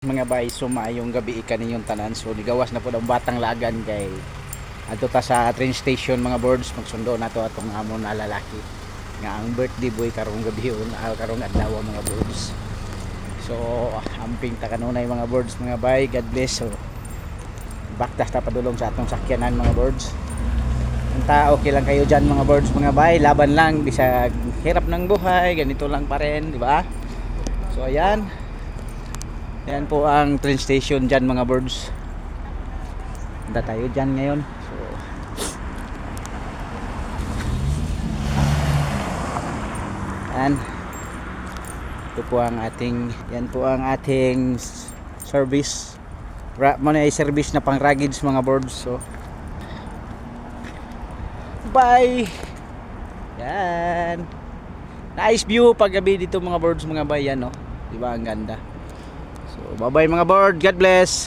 Mga bay, sumayong gabi kaninyong tanan. So ligawas na po ang batang lagan kay adto ta sa train station mga birds, magsundo na to atong amon na lalaki nga ang birthday boy karong gabi yun, karong adlaw mga birds. So amping ta kanunay mga birds mga bay, God bless. So baktas ta padulong sa atong sakyanan mga birds. Anta okay lang kayo diyan mga birds mga bay, laban lang bisag hirap ng buhay, ganito lang pa rin, di ba? So ayan. Yan po ang train station dyan mga birds. Punta tayo dyan ngayon. So yan. Ito po ang ating, yan po ang ating service. Muna ay service na pang ruggeds mga birds. So bye. Yan. Nice view pag gabi dito mga birds mga bayan, no? Diba ang ganda. So bye bye mga bird, God bless.